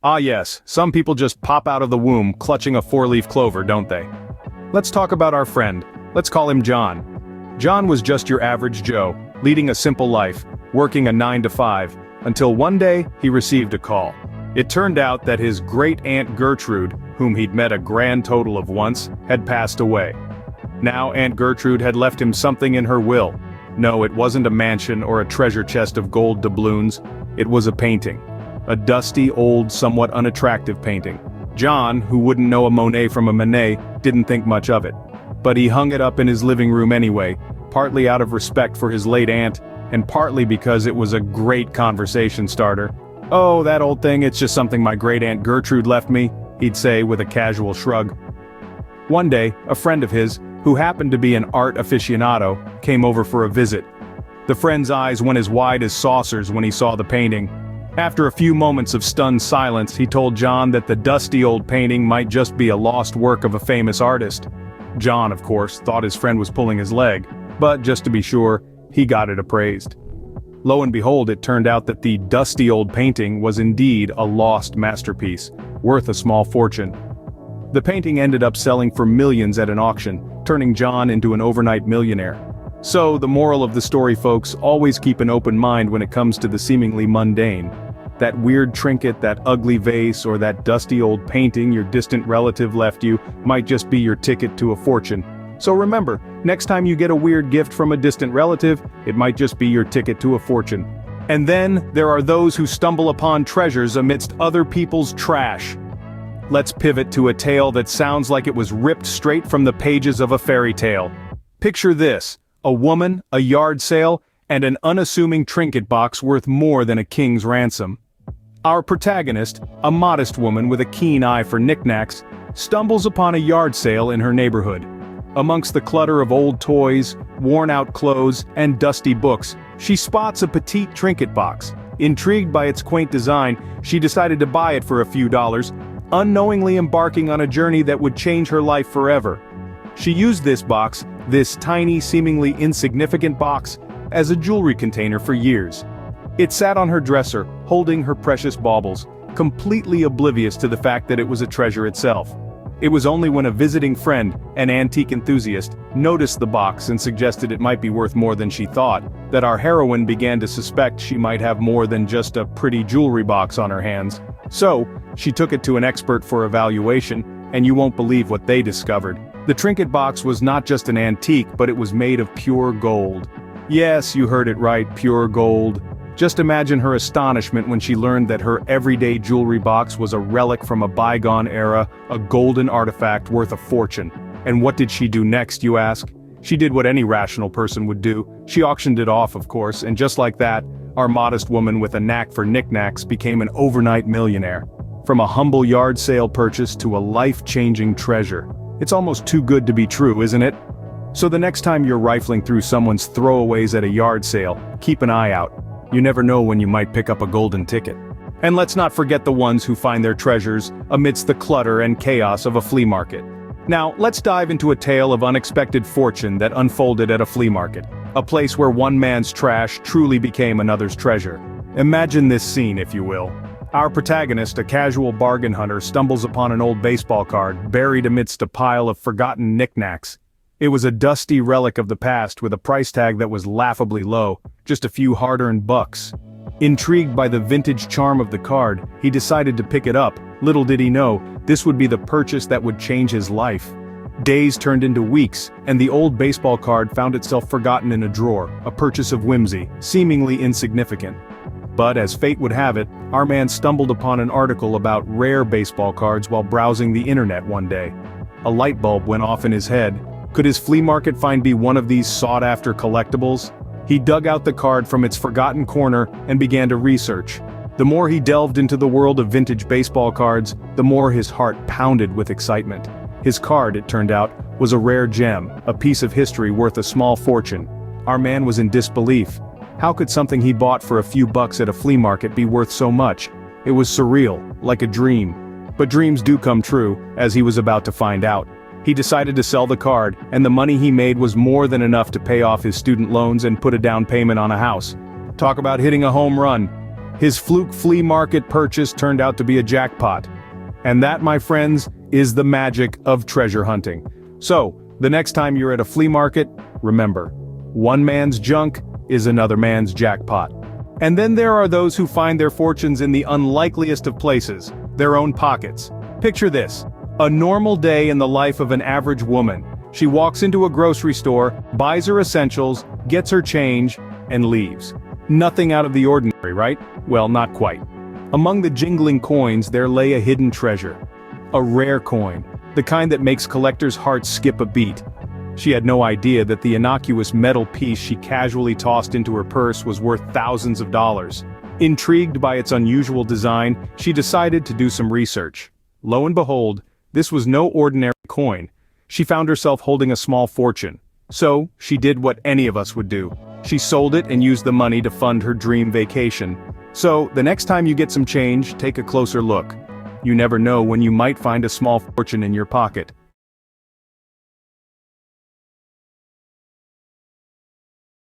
Ah yes, some people just pop out of the womb clutching a four-leaf clover, don't they? Let's talk about our friend. Let's call him John. John was just your average Joe, leading a simple life, working a 9 to 5, until one day he received a call. It turned out that his great-aunt Gertrude, whom he'd met a grand total of once, had passed away. Now Aunt Gertrude had left him something in her will. No, it wasn't a mansion or a treasure chest of gold doubloons, it was a painting. A dusty, old, somewhat unattractive painting. John, who wouldn't know a Monet from a Manet, didn't think much of it. But he hung it up in his living room anyway, partly out of respect for his late aunt, and partly because it was a great conversation starter. "Oh, that old thing, it's just something my great-aunt Gertrude left me," he'd say with a casual shrug. One day, a friend of his, who happened to be an art aficionado, came over for a visit. The friend's eyes went as wide as saucers when he saw the painting. After a few moments of stunned silence, he told John that the dusty old painting might just be a lost work of a famous artist. John, of course, thought his friend was pulling his leg, but just to be sure, he got it appraised. Lo and behold, it turned out that the dusty old painting was indeed a lost masterpiece, worth a small fortune. The painting ended up selling for millions at an auction, turning John into an overnight millionaire. So, the moral of the story, folks, always keep an open mind when it comes to the seemingly mundane. That weird trinket, that ugly vase, or that dusty old painting your distant relative left you might just be your ticket to a fortune. So remember, next time you get a weird gift from a distant relative, it might just be your ticket to a fortune. And then, there are those who stumble upon treasures amidst other people's trash. Let's pivot to a tale that sounds like it was ripped straight from the pages of a fairy tale. Picture this: a woman, a yard sale, and an unassuming trinket box worth more than a king's ransom. Our protagonist, a modest woman with a keen eye for knickknacks, stumbles upon a yard sale in her neighborhood. Amongst the clutter of old toys, worn-out clothes, and dusty books, she spots a petite trinket box. Intrigued by its quaint design, she decided to buy it for a few dollars, unknowingly embarking on a journey that would change her life forever. She used this box, this tiny, seemingly insignificant box, as a jewelry container for years. It sat on her dresser, holding her precious baubles, completely oblivious to the fact that it was a treasure itself. It was only when a visiting friend, an antique enthusiast, noticed the box and suggested it might be worth more than she thought, that our heroine began to suspect she might have more than just a pretty jewelry box on her hands. So, she took it to an expert for evaluation, and you won't believe what they discovered. The trinket box was not just an antique, but it was made of pure gold. Yes, you heard it right, pure gold. Just imagine her astonishment when she learned that her everyday jewelry box was a relic from a bygone era, a golden artifact worth a fortune. And what did she do next, you ask? She did what any rational person would do. She auctioned it off, of course, and just like that, our modest woman with a knack for knickknacks became an overnight millionaire. From a humble yard sale purchase to a life-changing treasure. It's almost too good to be true, isn't it? So the next time you're rifling through someone's throwaways at a yard sale, keep an eye out. You never know when you might pick up a golden ticket. And let's not forget the ones who find their treasures amidst the clutter and chaos of a flea market. Now, let's dive into a tale of unexpected fortune that unfolded at a flea market. A place where one man's trash truly became another's treasure. Imagine this scene, if you will. Our protagonist, a casual bargain hunter, stumbles upon an old baseball card buried amidst a pile of forgotten knickknacks. It was a dusty relic of the past with a price tag that was laughably low, just a few hard-earned bucks. Intrigued by the vintage charm of the card, he decided to pick it up. Little did he know, this would be the purchase that would change his life. Days turned into weeks, and the old baseball card found itself forgotten in a drawer, a purchase of whimsy, seemingly insignificant. But as fate would have it, our man stumbled upon an article about rare baseball cards while browsing the internet one day. A light bulb went off in his head. Could his flea market find be one of these sought-after collectibles? He dug out the card from its forgotten corner and began to research. The more he delved into the world of vintage baseball cards, the more his heart pounded with excitement. His card, it turned out, was a rare gem, a piece of history worth a small fortune. Our man was in disbelief. How could something he bought for a few bucks at a flea market be worth so much? It was surreal, like a dream. But dreams do come true, as he was about to find out. He decided to sell the card, and the money he made was more than enough to pay off his student loans and put a down payment on a house. Talk about hitting a home run. His fluke flea market purchase turned out to be a jackpot. And that, my friends, is the magic of treasure hunting. So, the next time you're at a flea market, remember, one man's junk is another man's jackpot. And then there are those who find their fortunes in the unlikeliest of places, their own pockets. Picture this: a normal day in the life of an average woman. She walks into a grocery store, buys her essentials, gets her change, and leaves. Nothing out of the ordinary, right? Well, not quite. Among the jingling coins there lay a hidden treasure. A rare coin, the kind that makes collectors' hearts skip a beat. She had no idea that the innocuous metal piece she casually tossed into her purse was worth thousands of dollars. Intrigued by its unusual design, she decided to do some research. Lo and behold, this was no ordinary coin. She found herself holding a small fortune. So, she did what any of us would do. She sold it and used the money to fund her dream vacation. So, the next time you get some change, take a closer look. You never know when you might find a small fortune in your pocket.